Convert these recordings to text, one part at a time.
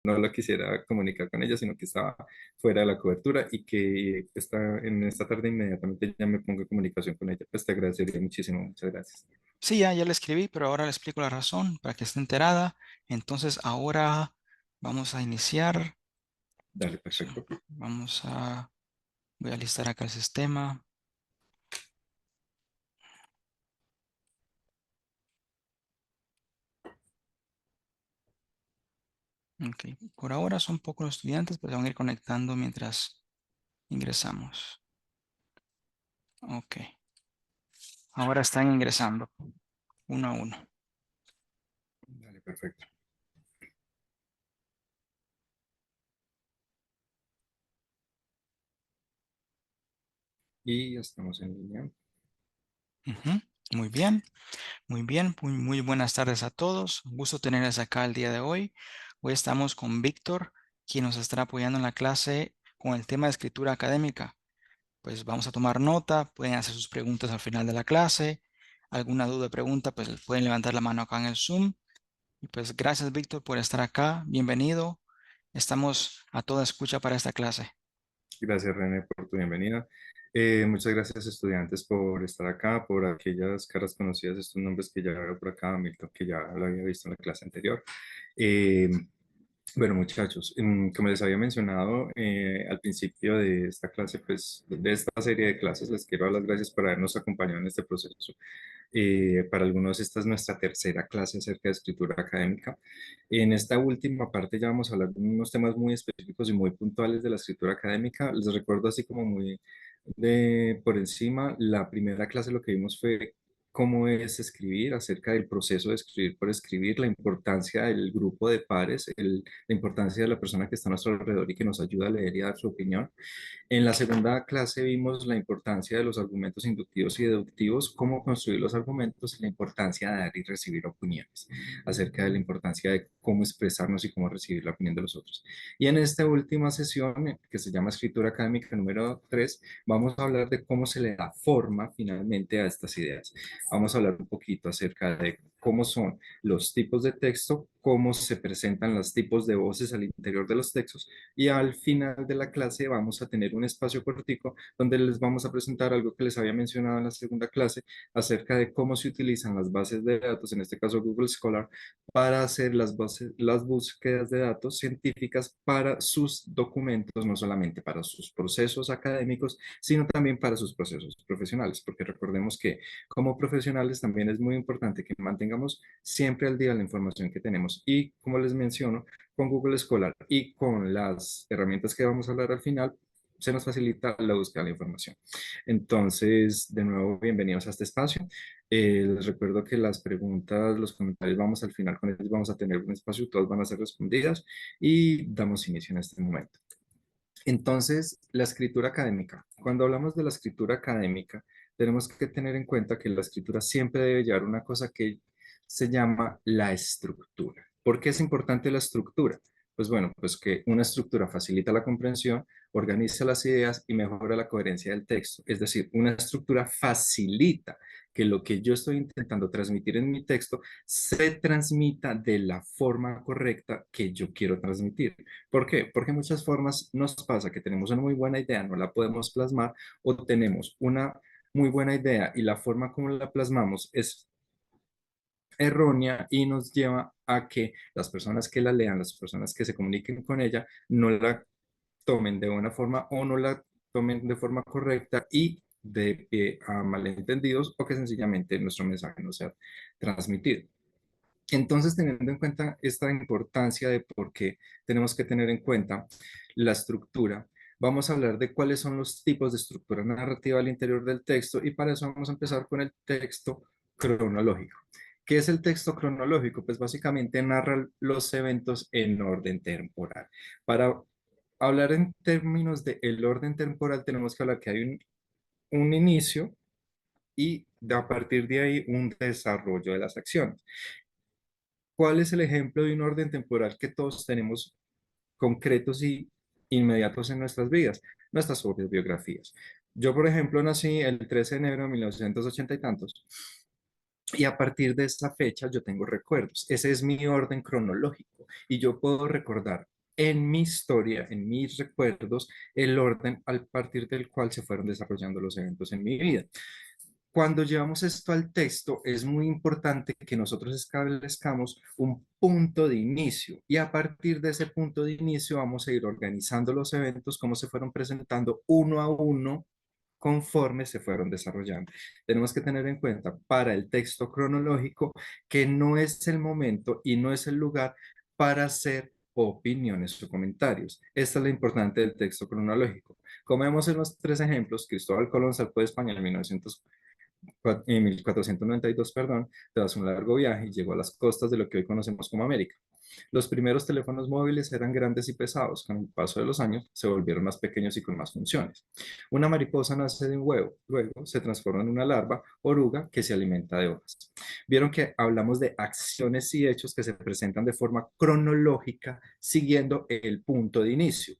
no la quisiera comunicar con ella, sino que estaba fuera de la cobertura y que en esta tarde inmediatamente ya me pongo en comunicación con ella. Pues te agradecería muchísimo, muchas gracias. Sí, ya le escribí, pero ahora le explico la razón para que esté enterada. Entonces, ahora vamos a iniciar. Dale, Sí, perfecto. voy a listar acá el sistema. Ok, por ahora son pocos los estudiantes, pero se van a ir conectando mientras ingresamos. Ok, ahora están ingresando uno a uno. Dale, perfecto. Y ya estamos en línea. Ujú, muy bien, muy bien. Muy buenas tardes a todos. Un gusto tenerles acá el día de hoy. Hoy estamos con Víctor, quien nos estará apoyando en la clase con el tema de escritura académica. Pues vamos a tomar nota, pueden hacer sus preguntas al final de la clase. Alguna duda o pregunta, pues pueden levantar la mano acá en el Zoom. Y pues gracias, Víctor, por estar acá. Bienvenido. Estamos a toda escucha para esta clase. Gracias, René, por tu bienvenida. Muchas gracias, estudiantes, por estar acá, por aquellas caras conocidas, estos nombres que ya veo por acá, Milton, que ya lo había visto en la clase anterior. Eh, bueno, muchachos, como les había mencionado al principio de esta clase, pues de esta serie de clases, les quiero dar las gracias por habernos acompañado en este proceso. Para algunos esta es nuestra tercera clase acerca de escritura académica. En esta última parte ya vamos a hablar de unos temas muy específicos y muy puntuales de la escritura académica. Les recuerdo así como muy por encima, la primera clase lo que vimos fue cómo es escribir, acerca del proceso de escribir por escribir, la importancia del grupo de pares, la importancia de la persona que está a nuestro alrededor y que nos ayuda a leer y a dar su opinión. En la segunda clase vimos la importancia de los argumentos inductivos y deductivos, cómo construir los argumentos y la importancia de dar y recibir opiniones, acerca de la importancia de cómo expresarnos y cómo recibir la opinión de los otros. Y en esta última sesión, que se llama Escritura Académica número 3, vamos a hablar de cómo se le da forma finalmente a estas ideas. Vamos a hablar un poquito acerca de cómo son los tipos de texto, cómo se presentan los tipos de voces al interior de los textos y al final de la clase vamos a tener un espacio cortico donde les vamos a presentar algo que les había mencionado en la segunda clase acerca de cómo se utilizan las bases de datos, en este caso Google Scholar, para hacer las búsquedas de datos científicas para sus documentos, no solamente para sus procesos académicos, sino también para sus procesos profesionales, porque recordemos que como profesionales también es muy importante que mantengamos siempre al día la información que tenemos y, como les menciono, con Google Scholar y con las herramientas que vamos a hablar al final, se nos facilita la búsqueda de la información. Entonces, de nuevo, bienvenidos a este espacio. Les recuerdo que las preguntas, los comentarios, vamos al final con ellos, vamos a tener un espacio, todas van a ser respondidas y damos inicio en este momento. Entonces, la escritura académica. Cuando hablamos de la escritura académica, tenemos que tener en cuenta que la escritura siempre debe llevar una cosa que se llama la estructura. ¿Por qué es importante la estructura? Pues bueno, pues que una estructura facilita la comprensión, organiza las ideas y mejora la coherencia del texto. Es decir, una estructura facilita que lo que yo estoy intentando transmitir en mi texto se transmita de la forma correcta que yo quiero transmitir. ¿Por qué? Porque muchas formas nos pasa que tenemos una muy buena idea, no la podemos plasmar, o tenemos una muy buena idea y la forma como la plasmamos es errónea y nos lleva a que las personas que la lean, las personas que se comuniquen con ella, no la tomen de buena forma o no la tomen de forma correcta y de pie a malentendidos o que sencillamente nuestro mensaje no sea transmitido. Entonces, teniendo en cuenta esta importancia de por qué tenemos que tener en cuenta la estructura, vamos a hablar de cuáles son los tipos de estructura narrativa al interior del texto y para eso vamos a empezar con el texto cronológico. ¿Qué es el texto cronológico? Pues básicamente narra los eventos en orden temporal. Para hablar en términos de el orden temporal, tenemos que hablar que hay un inicio y a partir de ahí un desarrollo de las acciones. ¿Cuál es el ejemplo de un orden temporal que todos tenemos concretos y inmediatos en nuestras vidas? Nuestras propias biografías. Yo, por ejemplo, nací el 13 de enero de 1980 y tantos, y a partir de esa fecha yo tengo recuerdos. Ese es mi orden cronológico y yo puedo recordar en mi historia, en mis recuerdos, el orden al partir del cual se fueron desarrollando los eventos en mi vida. Cuando llevamos esto al texto, es muy importante que nosotros establezcamos un punto de inicio y a partir de ese punto de inicio vamos a ir organizando los eventos como se fueron presentando uno a uno conforme se fueron desarrollando. Tenemos que tener en cuenta para el texto cronológico que no es el momento y no es el lugar para hacer opiniones o comentarios. Esta es la importante del texto cronológico. Como vemos en los tres ejemplos, Cristóbal Colón salpó de España en 1492, perdón, tras un largo viaje y llegó a las costas de lo que hoy conocemos como América. Los primeros teléfonos móviles eran grandes y pesados. Con el paso de los años se volvieron más pequeños y con más funciones. Una mariposa nace de un huevo, luego se transforma en una larva oruga que se alimenta de hojas. Vieron que hablamos de acciones y hechos que se presentan de forma cronológica siguiendo el punto de inicio.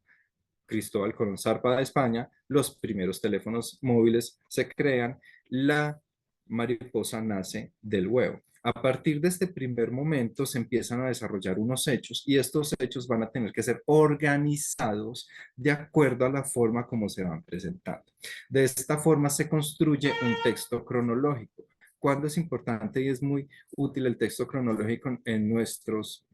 Cristóbal Colón zarpa de España, los primeros teléfonos móviles se crean, la mariposa nace del huevo. A partir de este primer momento se empiezan a desarrollar unos hechos y estos hechos van a tener que ser organizados de acuerdo a la forma como se van presentando. De esta forma se construye un texto cronológico. Cuando es importante y es muy útil el texto cronológico en nuestros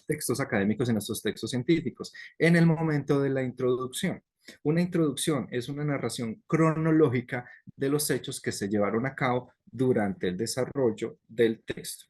textos académicos, en nuestros textos científicos, en el momento de la introducción. Una introducción es una narración cronológica de los hechos que se llevaron a cabo durante el desarrollo del texto.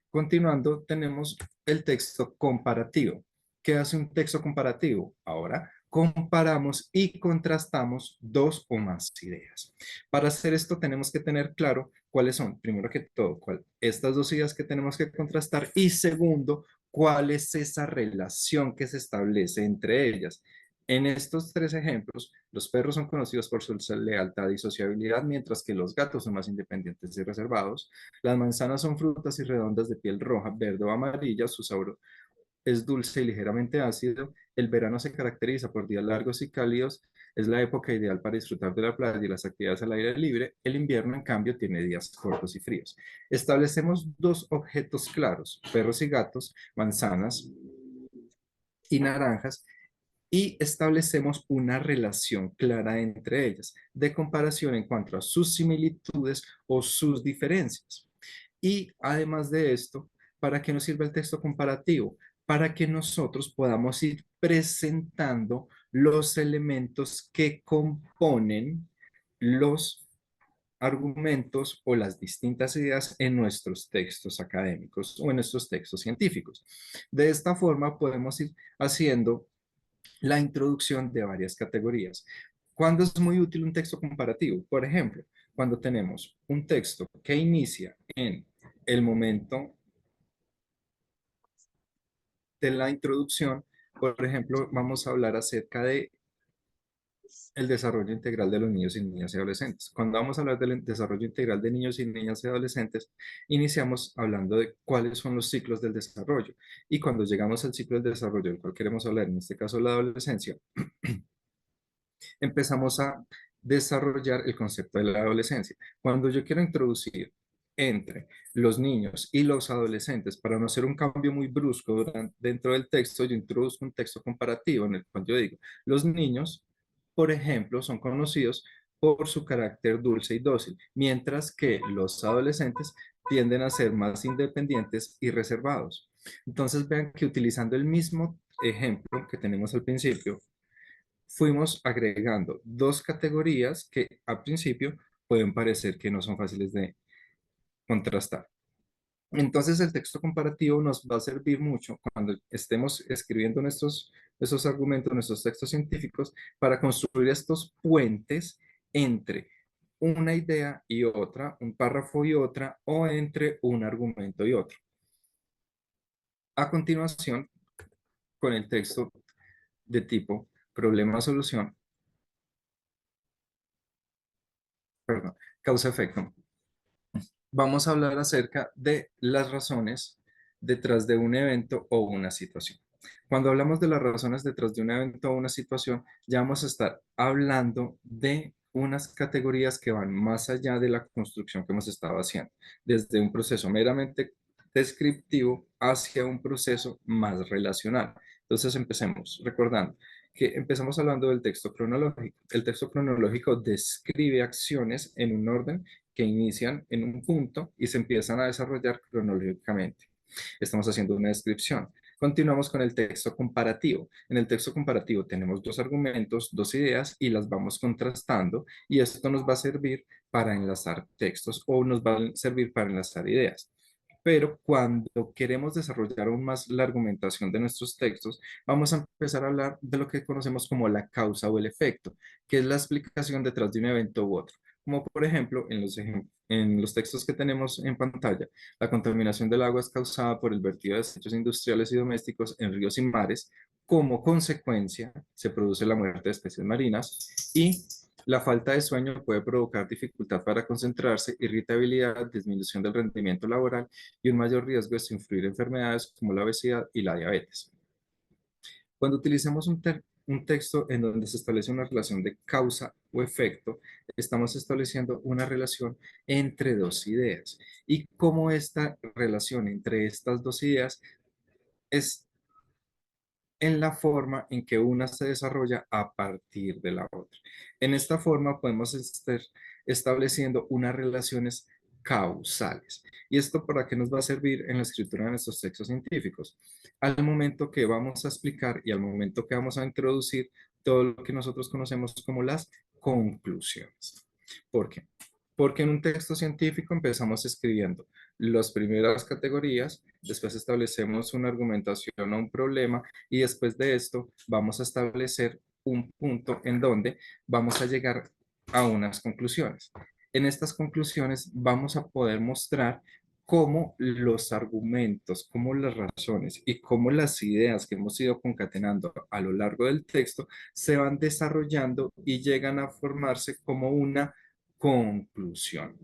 Continuando, tenemos el texto comparativo. ¿Qué hace un texto comparativo? Ahora comparamos y contrastamos dos o más ideas. Para hacer esto tenemos que tener claro cuáles son, primero que todo, estas dos ideas que tenemos que contrastar y segundo, cuál es esa relación que se establece entre ellas. En estos tres ejemplos, los perros son conocidos por su lealtad y sociabilidad, mientras que los gatos son más independientes y reservados. Las manzanas son frutas y redondas de piel roja, verde o amarilla. Su sabor es dulce y ligeramente ácido. El verano se caracteriza por días largos y cálidos. Es la época ideal para disfrutar de la playa y las actividades al aire libre. El invierno, en cambio, tiene días cortos y fríos. Establecemos dos objetos claros, perros y gatos, manzanas y naranjas, y establecemos una relación clara entre ellas, de comparación en cuanto a sus similitudes o sus diferencias. Y además de esto, ¿para qué nos sirve el texto comparativo? Para que nosotros podamos ir presentando los elementos que componen los argumentos o las distintas ideas en nuestros textos académicos o en nuestros textos científicos. De esta forma podemos ir haciendo la introducción de varias categorías. ¿Cuándo es muy útil un texto comparativo? Por ejemplo, cuando tenemos un texto que inicia en el momento de la introducción, por ejemplo, vamos a hablar acerca de el desarrollo integral de los niños y niñas y adolescentes. Cuando vamos a hablar del desarrollo integral de niños y niñas y adolescentes, iniciamos hablando de cuáles son los ciclos del desarrollo. Y cuando llegamos al ciclo del desarrollo del cual queremos hablar, en este caso la adolescencia, empezamos a desarrollar el concepto de la adolescencia. Cuando yo quiero introducir entre los niños y los adolescentes, para no hacer un cambio muy brusco dentro del texto, yo introduzco un texto comparativo en el cual yo digo, los niños, por ejemplo, son conocidos por su carácter dulce y dócil, mientras que los adolescentes tienden a ser más independientes y reservados. Entonces vean que utilizando el mismo ejemplo que tenemos al principio, fuimos agregando dos categorías que al principio pueden parecer que no son fáciles de contrastar. Entonces el texto comparativo nos va a servir mucho cuando estemos escribiendo nuestros argumentos, nuestros textos científicos, para construir estos puentes entre una idea y otra, un párrafo y otra, o entre un argumento y otro. A continuación, con el texto de tipo problema-solución, perdón, causa-efecto, vamos a hablar acerca de las razones detrás de un evento o una situación. Cuando hablamos de las razones detrás de un evento o una situación, ya vamos a estar hablando de unas categorías que van más allá de la construcción que hemos estado haciendo, desde un proceso meramente descriptivo hacia un proceso más relacional. Entonces empecemos recordando que empezamos hablando del texto cronológico. El texto cronológico describe acciones en un orden que inician en un punto y se empiezan a desarrollar cronológicamente. Estamos haciendo una descripción. Continuamos con el texto comparativo. En el texto comparativo tenemos dos argumentos, dos ideas y las vamos contrastando y esto nos va a servir para enlazar textos o nos va a servir para enlazar ideas. Pero cuando queremos desarrollar aún más la argumentación de nuestros textos, vamos a empezar a hablar de lo que conocemos como la causa o el efecto, que es la explicación detrás de un evento u otro. Como por ejemplo, en los textos que tenemos en pantalla, la contaminación del agua es causada por el vertido de desechos industriales y domésticos en ríos y mares. Como consecuencia, se produce la muerte de especies marinas y la falta de sueño puede provocar dificultad para concentrarse, irritabilidad, disminución del rendimiento laboral y un mayor riesgo de sufrir enfermedades como la obesidad y la diabetes. Cuando utilicemos un texto en donde se establece una relación de causa o efecto, estamos estableciendo una relación entre dos ideas. Y cómo esta relación entre estas dos ideas es en la forma en que una se desarrolla a partir de la otra. En esta forma podemos estar estableciendo unas relaciones causales. ¿Y esto para qué nos va a servir en la escritura de nuestros textos científicos? Al momento que vamos a explicar y al momento que vamos a introducir todo lo que nosotros conocemos como las conclusiones. ¿Por qué? Porque en un texto científico empezamos escribiendo las primeras categorías, después establecemos una argumentación o un problema y después de esto vamos a establecer un punto en donde vamos a llegar a unas conclusiones. En estas conclusiones vamos a poder mostrar cómo los argumentos, cómo las razones y cómo las ideas que hemos ido concatenando a lo largo del texto se van desarrollando y llegan a formarse como una conclusión.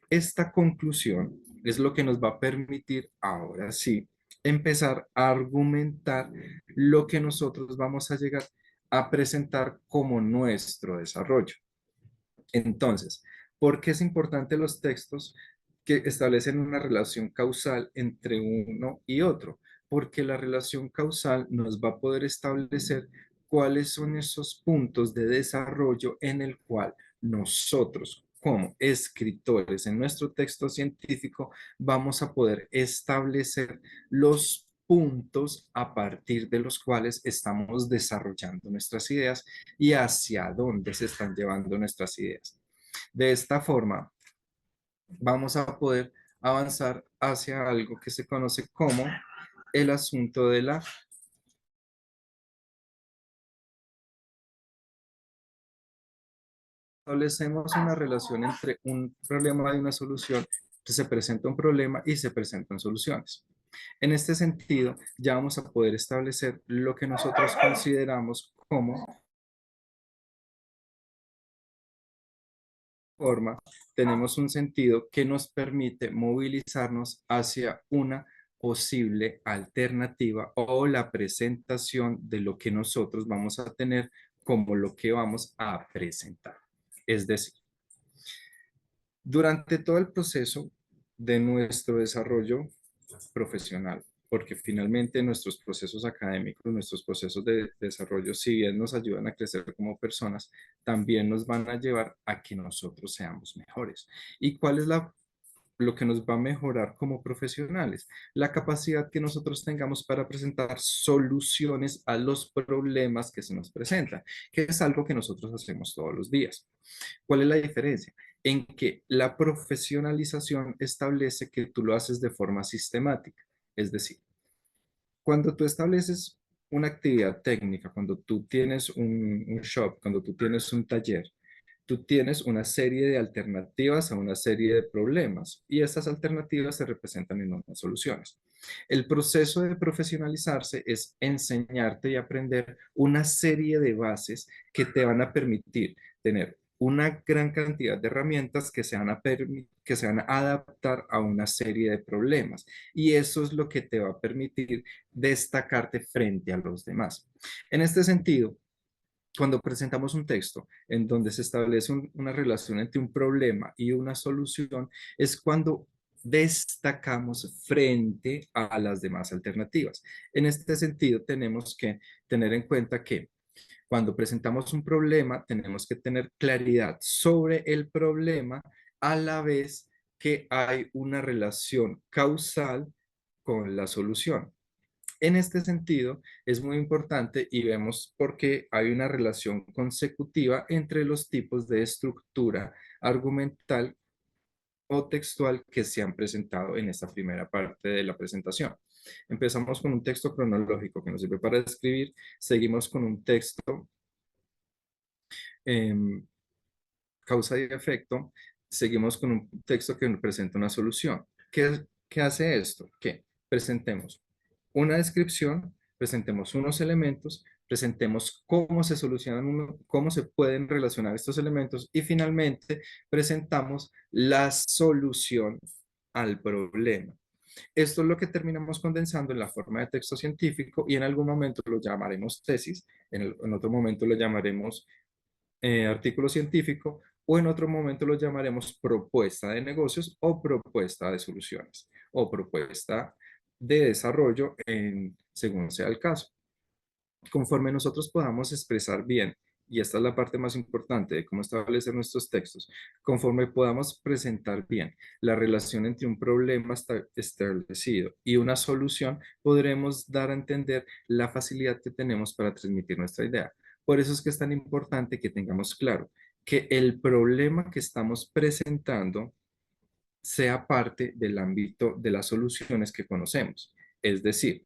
Esta conclusión es lo que nos va a permitir ahora sí empezar a argumentar lo que nosotros vamos a llegar a presentar como nuestro desarrollo. Entonces, ¿por qué es importante los textos que establecen una relación causal entre uno y otro? Porque la relación causal nos va a poder establecer cuáles son esos puntos de desarrollo en el cual nosotros, como escritores en nuestro texto científico, vamos a poder establecer los puntos a partir de los cuales estamos desarrollando nuestras ideas y hacia dónde se están llevando nuestras ideas. De esta forma, vamos a poder avanzar hacia algo que se conoce como el asunto de la... Establecemos una relación entre un problema y una solución. Se presenta un problema y se presentan soluciones. En este sentido, ya vamos a poder establecer lo que nosotros consideramos como forma, tenemos un sentido que nos permite movilizarnos hacia una posible alternativa o la presentación de lo que nosotros vamos a tener como lo que vamos a presentar. Es decir, durante todo el proceso de nuestro desarrollo profesional, porque finalmente nuestros procesos académicos, nuestros procesos de desarrollo, si bien nos ayudan a crecer como personas, también nos van a llevar a que nosotros seamos mejores. ¿Y cuál es lo que nos va a mejorar como profesionales? La capacidad que nosotros tengamos para presentar soluciones a los problemas que se nos presentan, que es algo que nosotros hacemos todos los días. ¿Cuál es la diferencia? En que la profesionalización establece que tú lo haces de forma sistemática. Es decir, cuando tú estableces una actividad técnica, cuando tú tienes un shop, cuando tú tienes un taller, tú tienes una serie de alternativas a una serie de problemas y estas alternativas se representan en unas soluciones. El proceso de profesionalizarse es enseñarte y aprender una serie de bases que te van a permitir tener una gran cantidad de herramientas que se van a adaptar a una serie de problemas. Y eso es lo que te va a permitir destacarte frente a los demás. En este sentido, cuando presentamos un texto en donde se establece una relación entre un problema y una solución, es cuando destacamos frente a las demás alternativas. En este sentido, tenemos que tener en cuenta que cuando presentamos un problema, tenemos que tener claridad sobre el problema a la vez que hay una relación causal con la solución. En este sentido, es muy importante y vemos por qué hay una relación consecutiva entre los tipos de estructura argumental o textual que se han presentado en esta primera parte de la presentación. Empezamos con un texto cronológico que nos sirve para describir, seguimos con un texto em, causa y efecto, seguimos con un texto que nos presenta una solución. ¿Qué hace esto? Que presentemos una descripción, presentemos unos elementos, presentemos cómo se solucionan cómo se pueden relacionar estos elementos y finalmente presentamos la solución al problema. Esto es lo que terminamos condensando en la forma de texto científico y en algún momento lo llamaremos tesis, en otro momento lo llamaremos artículo científico o en otro momento lo llamaremos propuesta de negocios o propuesta de soluciones o propuesta de desarrollo según sea el caso. Conforme nosotros podamos expresar bien, y esta es la parte más importante de cómo establecer nuestros textos, conforme podamos presentar bien la relación entre un problema establecido y una solución, podremos dar a entender la facilidad que tenemos para transmitir nuestra idea. Por eso es que es tan importante que tengamos claro que el problema que estamos presentando sea parte del ámbito de las soluciones que conocemos. Es decir,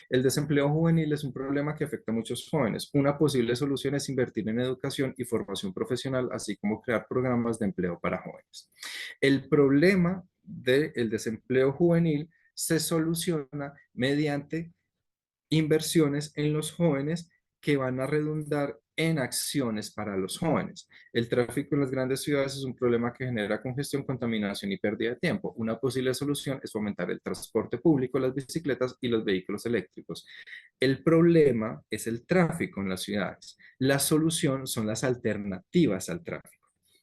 el desempleo juvenil es un problema que afecta a muchos jóvenes. Una posible solución es invertir en educación y formación profesional, así como crear programas de empleo para jóvenes. El problema del desempleo juvenil se soluciona mediante inversiones en los jóvenes que van a redundar en acciones para los jóvenes. El tráfico en las grandes ciudades es un problema que genera congestión, contaminación y pérdida de tiempo. Una posible solución es fomentar el transporte público, las bicicletas y los vehículos eléctricos. El problema es el tráfico en las ciudades. La solución son las alternativas al tráfico.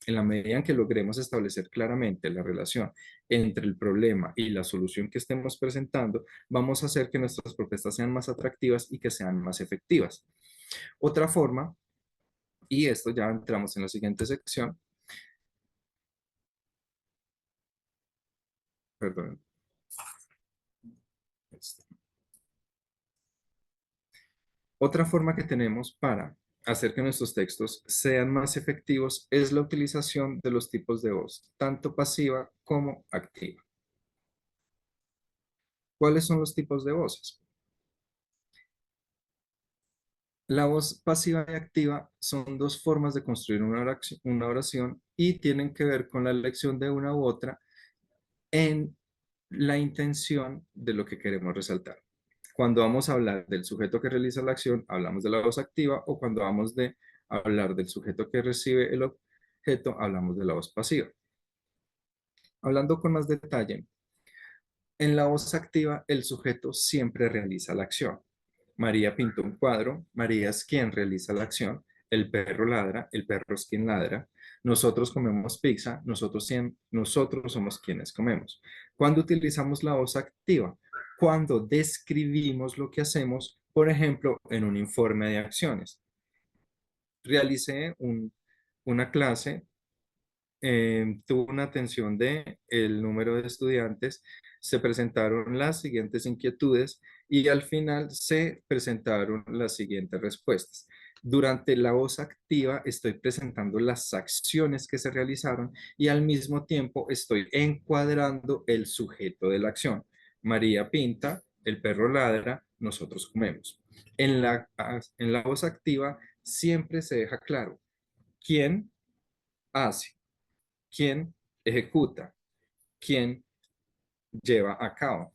En la medida en que logremos establecer claramente la relación entre el problema y la solución que estemos presentando, vamos a hacer que nuestras propuestas sean más atractivas y que sean más efectivas. Otra forma, y esto ya entramos en la siguiente sección, perdón, otra forma que tenemos para hacer que nuestros textos sean más efectivos es la utilización de los tipos de voz, tanto pasiva como activa. ¿Cuáles son los tipos de voces? La voz pasiva y activa son dos formas de construir una oración y tienen que ver con la elección de una u otra en la intención de lo que queremos resaltar. Cuando vamos a hablar del sujeto que realiza la acción, hablamos de la voz activa, o cuando vamos de hablar del sujeto que recibe el objeto, hablamos de la voz pasiva. Hablando con más detalle, en la voz activa el sujeto siempre realiza la acción. María pintó un cuadro, María es quien realiza la acción, el perro ladra, el perro es quien ladra, nosotros comemos pizza, nosotros somos quienes comemos. ¿Cuándo utilizamos la voz activa? Cuando describimos lo que hacemos, por ejemplo, en un informe de acciones. Realicé una clase, tuvo una atención de el número de estudiantes, se presentaron las siguientes inquietudes y al final se presentaron las siguientes respuestas. Durante la voz activa estoy presentando las acciones que se realizaron y al mismo tiempo estoy encuadrando el sujeto de la acción. María pinta, el perro ladra, nosotros comemos. En la voz activa siempre se deja claro quién hace, quién ejecuta, quién lleva a cabo.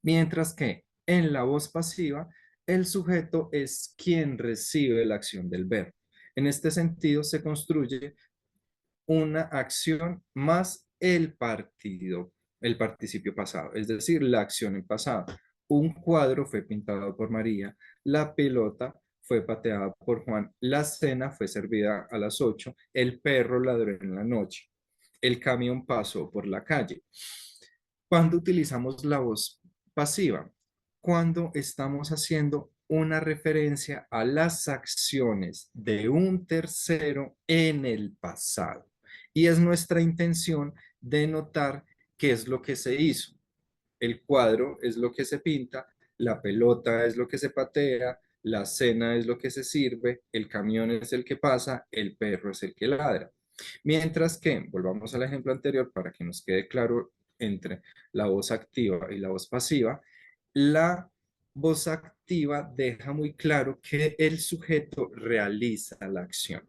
Mientras que en la voz pasiva, el sujeto es quien recibe la acción del verbo. En este sentido, se construye una acción más el participio pasado, es decir, la acción en pasado. Un cuadro fue pintado por María, la pelota fue pateada por Juan, la cena fue servida a las 8, el perro ladró en la noche, el camión pasó por la calle. ¿Cuándo utilizamos la voz pasiva? Cuando estamos haciendo una referencia a las acciones de un tercero en el pasado. Y es nuestra intención denotar qué es lo que se hizo. El cuadro es lo que se pinta, la pelota es lo que se patea, la cena es lo que se sirve, el camión es el que pasa, el perro es el que ladra. Mientras que, volvamos al ejemplo anterior para que nos quede claro entre la voz activa y la voz pasiva, la voz activa deja muy claro que el sujeto realiza la acción.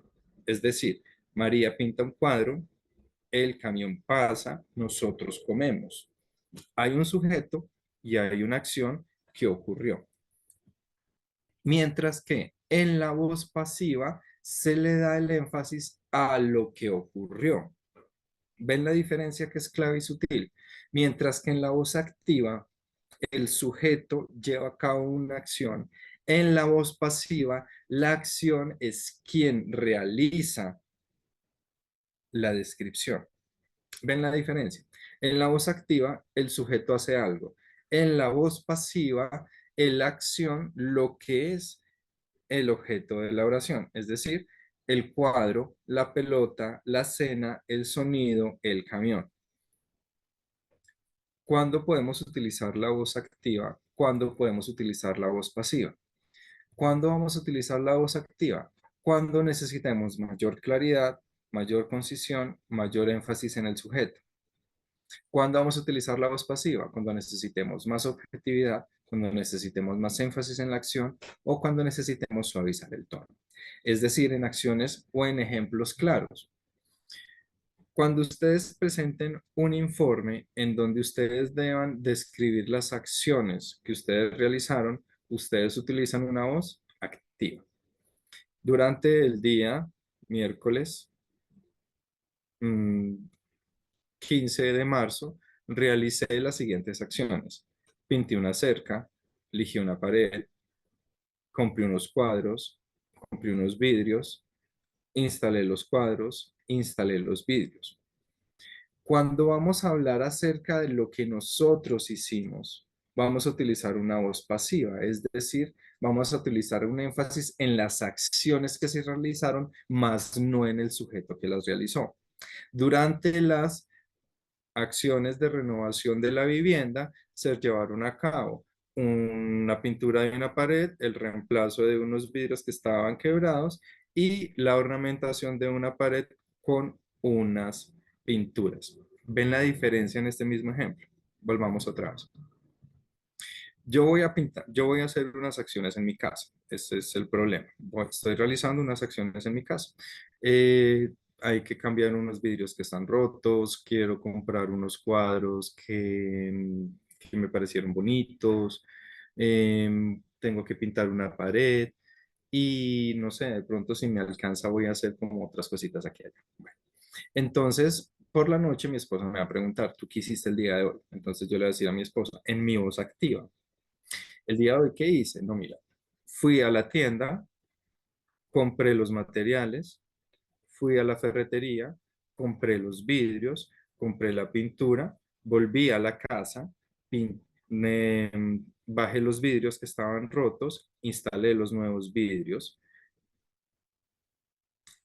Es decir, María pinta un cuadro, el camión pasa, nosotros comemos. Hay un sujeto y hay una acción que ocurrió. Mientras que en la voz pasiva se le da el énfasis a lo que ocurrió. ¿Ven la diferencia que es clave y sutil? Mientras que en la voz activa el sujeto lleva a cabo una acción. En la voz pasiva, la acción es quien realiza la descripción. ¿Ven la diferencia? En la voz activa, el sujeto hace algo. En la voz pasiva, la acción, lo que es el objeto de la oración, es decir, el cuadro, la pelota, la cena, el sonido, el camión. ¿Cuándo podemos utilizar la voz activa? ¿Cuándo podemos utilizar la voz pasiva? ¿Cuándo vamos a utilizar la voz activa? Cuando necesitemos mayor claridad, mayor concisión, mayor énfasis en el sujeto. ¿Cuándo vamos a utilizar la voz pasiva? Cuando necesitemos más objetividad, cuando necesitemos más énfasis en la acción o cuando necesitemos suavizar el tono. Es decir, en acciones o en ejemplos claros. Cuando ustedes presenten un informe en donde ustedes deban describir las acciones que ustedes realizaron, ustedes utilizan una voz activa. Durante el día, miércoles 15 de marzo, realicé las siguientes acciones. Pinté una cerca, lijé una pared, compré unos cuadros, compré unos vidrios, instalé los cuadros, instalé los vidrios. Cuando vamos a hablar acerca de lo que nosotros hicimos, vamos a utilizar una voz pasiva, es decir, vamos a utilizar un énfasis en las acciones que se realizaron, más no en el sujeto que las realizó. Durante las acciones de renovación de la vivienda se llevaron a cabo una pintura de una pared, el reemplazo de unos vidrios que estaban quebrados y la ornamentación de una pared con unas pinturas. ¿Ven la diferencia en este mismo ejemplo? Volvamos otra vez. Yo voy a pintar, yo voy a hacer unas acciones en mi casa. Ese es el problema. Estoy realizando unas acciones en mi casa. Eh, Hay que cambiar unos vidrios que están rotos. Quiero comprar unos cuadros que me parecieron bonitos. Tengo que pintar una pared. Y no sé, de pronto si me alcanza voy a hacer como otras cositas aquí y allá. Bueno, entonces, por la noche mi esposa me va a preguntar, ¿tú qué hiciste el día de hoy? Entonces yo le voy a decir a mi esposa, en mi voz activa. El día de hoy, ¿qué hice? No, mira, fui a la tienda, compré los materiales, fui a la ferretería, compré los vidrios, compré la pintura, volví a la casa, bajé los vidrios que estaban rotos, instalé los nuevos vidrios,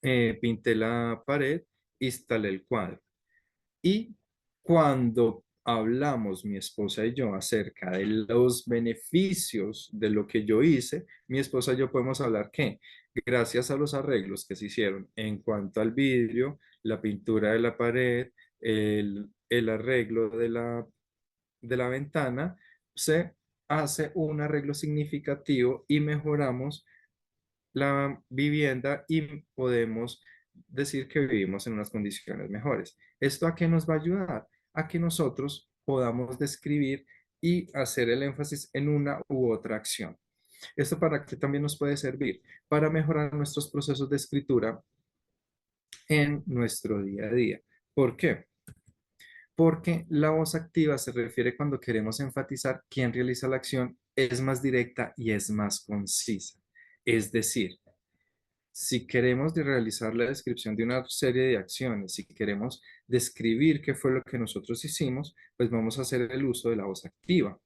pinté la pared, instalé el cuadro. Y cuando hablamos mi esposa y yo acerca de los beneficios de lo que yo hice, mi esposa y yo podemos hablar que gracias a los arreglos que se hicieron en cuanto al vidrio, la pintura de la pared, el arreglo de la ventana, se hace un arreglo significativo y mejoramos la vivienda y podemos decir que vivimos en unas condiciones mejores. ¿Esto a qué nos va a ayudar? A que nosotros podamos describir y hacer el énfasis en una u otra acción. ¿Esto para qué también nos puede servir? Para mejorar nuestros procesos de escritura en nuestro día a día. ¿Por qué? Porque la voz activa se refiere cuando queremos enfatizar quién realiza la acción, es más directa y es más concisa. Es decir, Si queremos realizar la descripción de una serie de acciones, si queremos describir qué fue lo que nosotros hicimos, pues vamos a hacer el uso de la voz activa.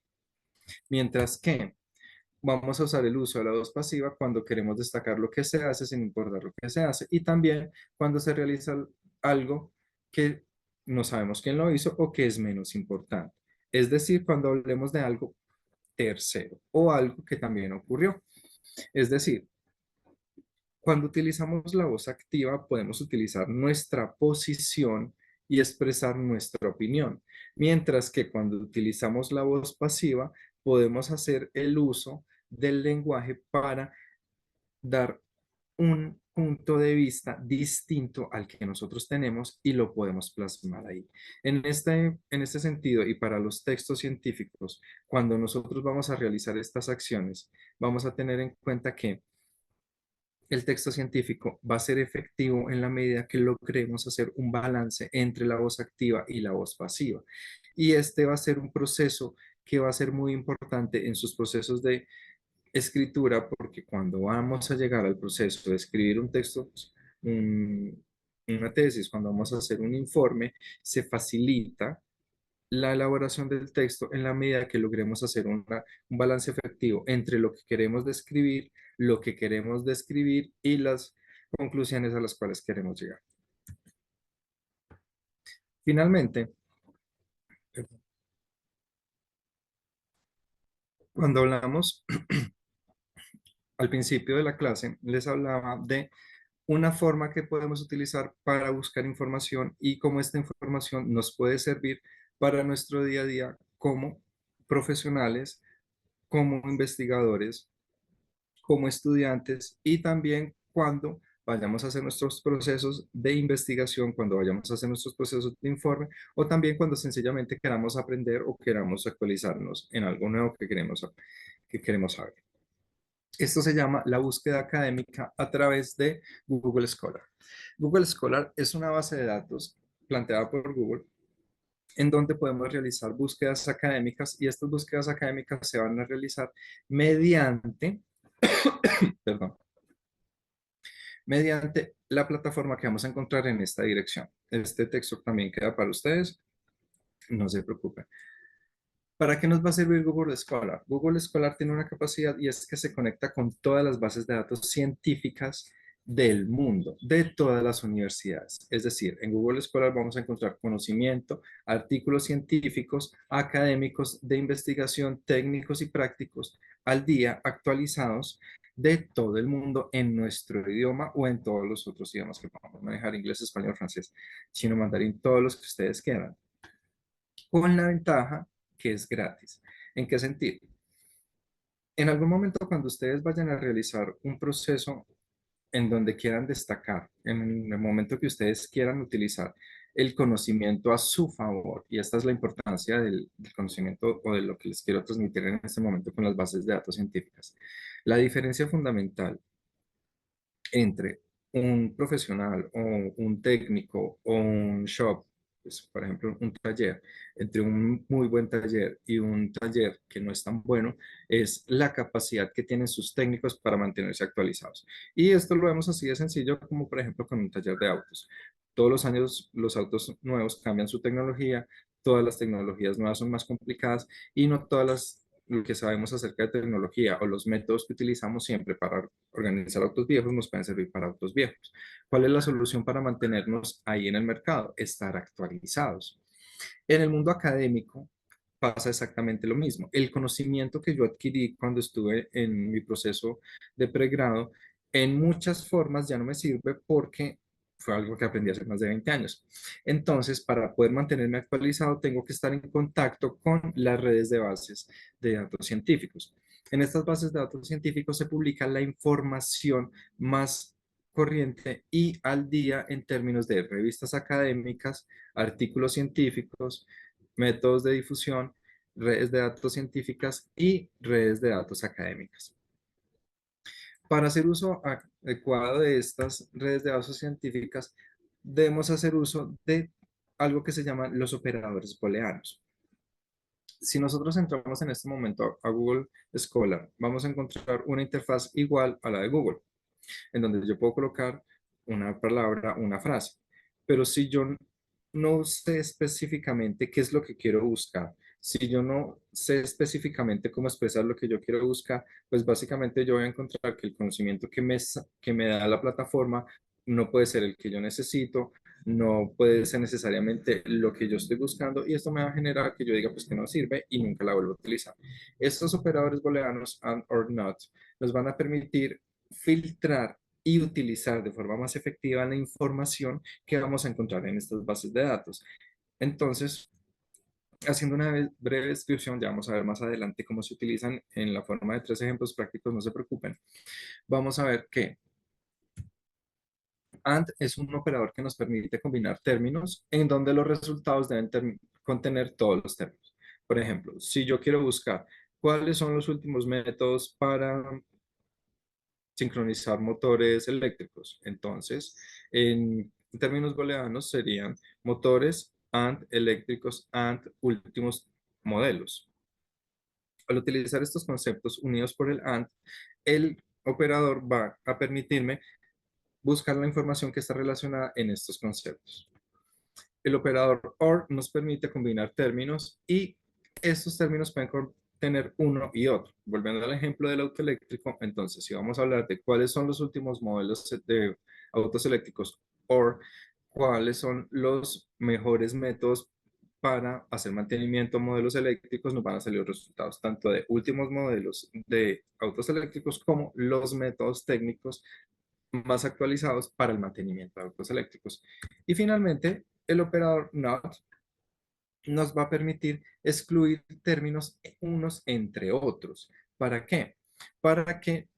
Mientras que vamos a usar el uso de la voz pasiva cuando queremos destacar lo que se hace sin importar lo que se hace y también cuando se realiza algo que no sabemos quién lo hizo o que es menos importante. Es decir, cuando hablemos de algo tercero o algo que también ocurrió. Es decir, cuando utilizamos la voz activa, podemos utilizar nuestra posición y expresar nuestra opinión, mientras que cuando utilizamos la voz pasiva, podemos hacer el uso del lenguaje para dar un punto de vista distinto al que nosotros tenemos y lo podemos plasmar ahí. En este sentido, y para los textos científicos, cuando nosotros vamos a realizar estas acciones, vamos a tener en cuenta que el texto científico va a ser efectivo en la medida que logremos hacer un balance entre la voz activa y la voz pasiva. Y este va a ser un proceso que va a ser muy importante en sus procesos de escritura, porque cuando vamos a llegar al proceso de escribir un texto, un- una tesis, cuando vamos a hacer un informe, se facilita la elaboración del texto en la medida que logremos hacer un balance efectivo entre lo que queremos describir, lo que queremos describir y las conclusiones a las cuales queremos llegar. Finalmente, cuando hablamos al principio de la clase, les hablaba de una forma que podemos utilizar para buscar información y cómo esta información nos puede servir para nuestro día a día como profesionales, como investigadores, como estudiantes y también cuando vayamos a hacer nuestros procesos de investigación, cuando vayamos a hacer nuestros procesos de informe o también cuando sencillamente queramos aprender o queramos actualizarnos en algo nuevo que queremos saber. Esto se llama la búsqueda académica a través de Google Scholar. Google Scholar es una base de datos planteada por Google en donde podemos realizar búsquedas académicas y estas búsquedas académicas se van a realizar mediante, perdón, mediante la plataforma que vamos a encontrar en esta dirección. Este texto también queda para ustedes, no se preocupen. ¿Para qué nos va a servir Google Scholar? Google Scholar tiene una capacidad y es que se conecta con todas las bases de datos científicas del mundo, de todas las universidades. Es decir, en Google Scholar vamos a encontrar conocimiento, artículos científicos, académicos de investigación, técnicos y prácticos al día, actualizados de todo el mundo en nuestro idioma o en todos los otros idiomas que podamos manejar: inglés, español, francés, chino, mandarín, todos los que ustedes quieran, con la ventaja que es gratis. ¿En qué sentido? En algún momento cuando ustedes vayan a realizar un proceso en donde quieran destacar, en el momento que ustedes quieran utilizar el conocimiento a su favor, y esta es la importancia del conocimiento o de lo que les quiero transmitir en este momento con las bases de datos científicas. La diferencia fundamental entre un profesional o un técnico o un shop, pues, por ejemplo, un taller, entre un muy buen taller y un taller que no es tan bueno, es la capacidad que tienen sus técnicos para mantenerse actualizados. Y esto lo vemos así de sencillo como, por ejemplo, con un taller de autos. Todos los años los autos nuevos cambian su tecnología, todas las tecnologías nuevas son más complicadas y no todas lo que sabemos acerca de tecnología o los métodos que utilizamos siempre para organizar autos viejos nos pueden servir para autos viejos. ¿Cuál es la solución para mantenernos ahí en el mercado? Estar actualizados. En el mundo académico pasa exactamente lo mismo. El conocimiento que yo adquirí cuando estuve en mi proceso de pregrado, en muchas formas ya no me sirve porque fue algo que aprendí hace más de 20 años. Entonces, para poder mantenerme actualizado, tengo que estar en contacto con las redes de bases de datos científicos. En estas bases de datos científicos se publica la información más corriente y al día en términos de revistas académicas, artículos científicos, métodos de difusión, redes de datos científicas y redes de datos académicas. Para hacer uso adecuado de estas redes de datos científicas, debemos hacer uso de algo que se llaman los operadores booleanos. Si nosotros entramos en este momento a Google Scholar, vamos a encontrar una interfaz igual a la de Google. en donde yo puedo colocar una palabra, una frase. Pero si yo no sé específicamente qué es lo que quiero buscar, si yo no sé específicamente cómo expresar lo que yo quiero buscar, pues básicamente yo voy a encontrar que el conocimiento que me da la plataforma no puede ser el que yo necesito, no puede ser necesariamente lo que yo estoy buscando y esto me va a generar que yo diga pues que no sirve y nunca la vuelvo a utilizar. Estos operadores booleanos and or not nos van a permitir filtrar y utilizar de forma más efectiva la información que vamos a encontrar en estas bases de datos. Entonces, haciendo una breve descripción, ya vamos a ver más adelante cómo se utilizan en la forma de tres ejemplos prácticos, no se preocupen. Vamos a ver que AND es un operador que nos permite combinar términos en donde los resultados deben contener todos los términos. Por ejemplo, si yo quiero buscar cuáles son los últimos métodos para sincronizar motores eléctricos, entonces, en términos booleanos serían motores AND eléctricos AND últimos modelos. Al utilizar estos conceptos unidos por el AND, el operador va a permitirme buscar la información que está relacionada en estos conceptos. El operador OR nos permite combinar términos y estos términos pueden contener uno y otro. Volviendo al ejemplo del auto eléctrico, entonces, si vamos a hablar de cuáles son los últimos modelos de autos eléctricos o cuáles son los mejores métodos para hacer mantenimiento de modelos eléctricos, nos van a salir los resultados tanto de últimos modelos de autos eléctricos como los métodos técnicos más actualizados para el mantenimiento de autos eléctricos. Y finalmente, el operador NOT nos va a permitir excluir términos unos entre otros. ¿Para qué? Para que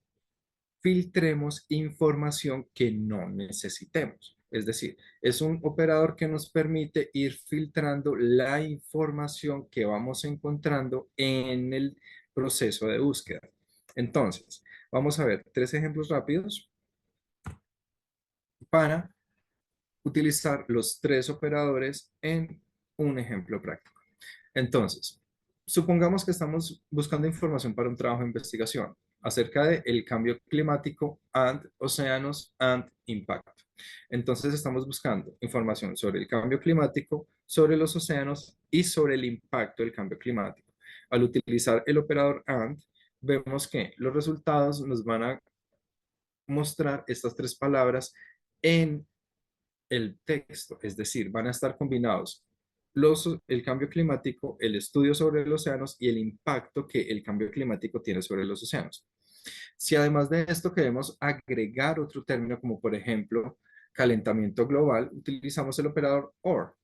filtremos información que no necesitemos. Es decir, es un operador que nos permite ir filtrando la información que vamos encontrando en el proceso de búsqueda. Entonces, vamos a ver tres ejemplos rápidos para utilizar los tres operadores en un ejemplo práctico. Entonces, supongamos que estamos buscando información para un trabajo de investigación acerca del cambio climático and océanos and impacto. Entonces, estamos buscando información sobre el cambio climático, sobre los océanos y sobre el impacto del cambio climático. Al utilizar el operador and, vemos que los resultados nos van a mostrar estas tres palabras en el texto, es decir, van a estar combinados el cambio climático, el estudio sobre los océanos y el impacto que el cambio climático tiene sobre los océanos. Si además de esto queremos agregar otro término como por ejemplo calentamiento global, utilizamos el operador OR,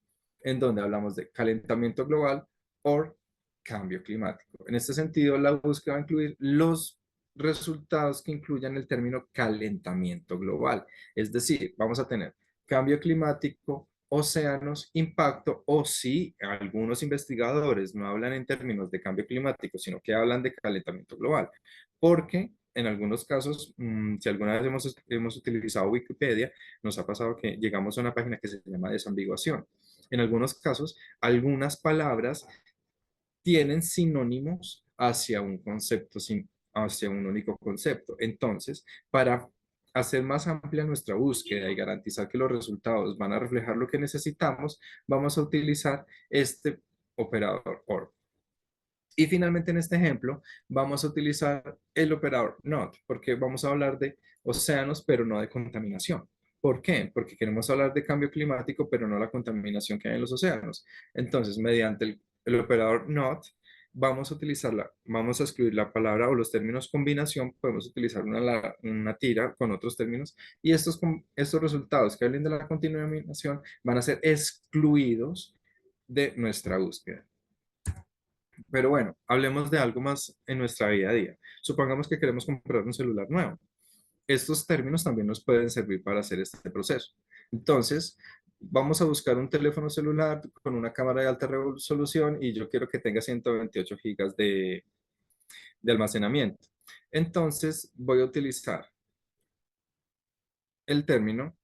en donde hablamos de calentamiento global o cambio climático. En este sentido, la búsqueda va a incluir los resultados que incluyan el término calentamiento global. Es decir, vamos a tener cambio climático, océanos, impacto, o si algunos investigadores no hablan en términos de cambio climático, sino que hablan de calentamiento global, porque en algunos casos, si alguna vez hemos utilizado Wikipedia, nos ha pasado que llegamos a una página que se llama desambiguación. En algunos casos, algunas palabras tienen sinónimos hacia un concepto, hacia un único concepto. Entonces, para hacer más amplia nuestra búsqueda y garantizar que los resultados van a reflejar lo que necesitamos, vamos a utilizar este operador OR. Y finalmente en este ejemplo vamos a utilizar el operador NOT, porque vamos a hablar de océanos, pero no de contaminación. ¿Por qué? Porque queremos hablar de cambio climático, pero no la contaminación que hay en los océanos. Entonces, mediante el operador NOT, vamos a escribir la palabra o los términos combinación, podemos utilizar una tira con otros términos, y estos resultados que hablen de la contaminación van a ser excluidos de nuestra búsqueda. Pero bueno, hablemos de algo más en nuestra vida a día. Supongamos que queremos comprar un celular nuevo. Estos términos también nos pueden servir para hacer este proceso. Entonces, vamos a buscar un teléfono celular con una cámara de alta resolución y yo quiero que tenga 128 gigas de almacenamiento. Entonces, voy a utilizar el término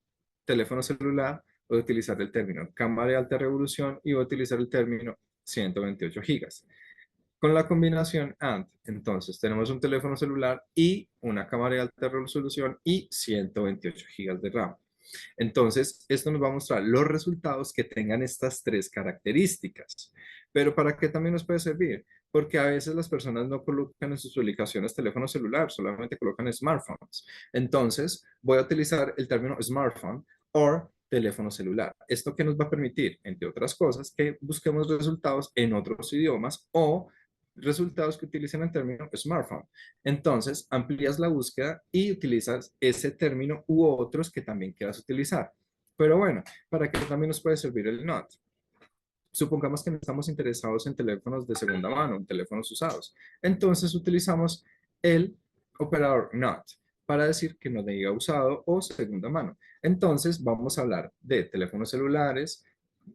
teléfono celular, voy a utilizar el término cámara de alta resolución y voy a utilizar el término 128 gigas. Con la combinación AND, entonces tenemos un teléfono celular y una cámara de alta resolución y 128 gigas de RAM. Entonces, esto nos va a mostrar los resultados que tengan estas tres características. Pero ¿para qué también nos puede servir? Porque a veces las personas no colocan en sus publicaciones teléfono celular, solamente colocan smartphones. Entonces, voy a utilizar el término smartphone o teléfono celular. ¿Esto que nos va a permitir? Entre otras cosas, que busquemos resultados en otros idiomas o resultados que utilicen el término smartphone. Entonces, amplías la búsqueda y utilizas ese término u otros que también quieras utilizar. Pero bueno, ¿para qué también nos puede servir el not? Supongamos que no estamos interesados en teléfonos de segunda mano, en teléfonos usados. Entonces, utilizamos el operador not para decir que no diga usado o segunda mano. Entonces, vamos a hablar de teléfonos celulares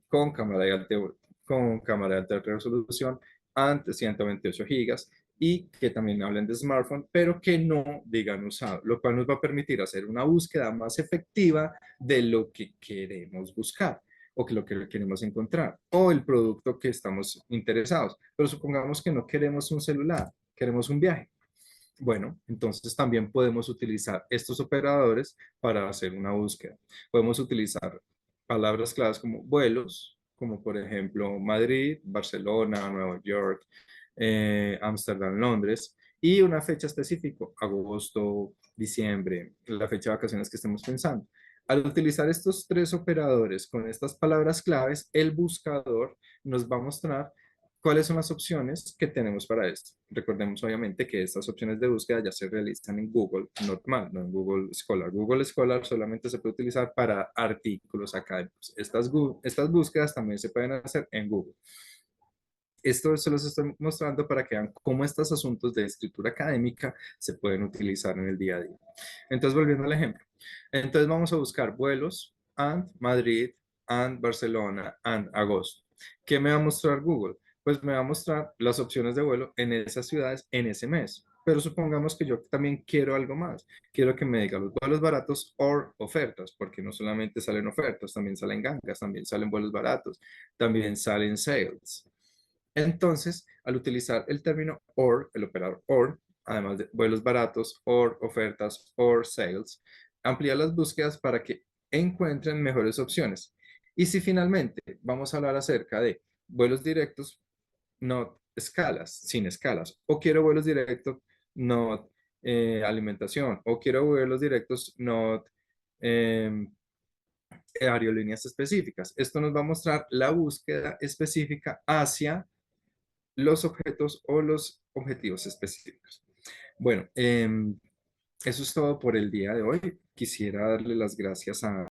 con cámara de alta resolución ante 128 gigas y que también hablen de smartphone, pero que no digan usado, lo cual nos va a permitir hacer una búsqueda más efectiva de lo que queremos buscar o que lo que queremos encontrar o el producto que estamos interesados. Pero supongamos que no queremos un celular, queremos un viaje. Bueno, entonces también podemos utilizar estos operadores para hacer una búsqueda. Podemos utilizar palabras claves como vuelos, como por ejemplo Madrid, Barcelona, Nueva York, Ámsterdam, Londres, y una fecha específica, agosto, diciembre, la fecha de vacaciones que estemos pensando. Al utilizar estos tres operadores con estas palabras claves, el buscador nos va a mostrar cuáles son las opciones que tenemos para esto. Recordemos obviamente que estas opciones de búsqueda ya se realizan en Google normal, no en Google Scholar. Google Scholar solamente se puede utilizar para artículos académicos. Estas búsquedas también se pueden hacer en Google. Esto se los estoy mostrando para que vean cómo estos asuntos de escritura académica se pueden utilizar en el día a día. Entonces, volviendo al ejemplo. Entonces, vamos a buscar vuelos and Madrid and Barcelona and agosto. ¿Qué me va a mostrar Google? Pues me va a mostrar las opciones de vuelo en esas ciudades en ese mes. Pero supongamos que yo también quiero algo más. Quiero que me diga los vuelos baratos o ofertas, porque no solamente salen ofertas, también salen gangas, también salen vuelos baratos, también salen sales. Entonces, al utilizar el término OR, el operador OR, además de vuelos baratos, OR, ofertas, OR, sales, amplía las búsquedas para que encuentren mejores opciones. Y si finalmente vamos a hablar acerca de vuelos directos, no escalas, sin escalas, o quiero vuelos directos, no alimentación, o quiero vuelos directos, no aerolíneas específicas. Esto nos va a mostrar la búsqueda específica hacia los objetos o los objetivos específicos. Bueno, eso es todo por el día de hoy. Quisiera darle las gracias a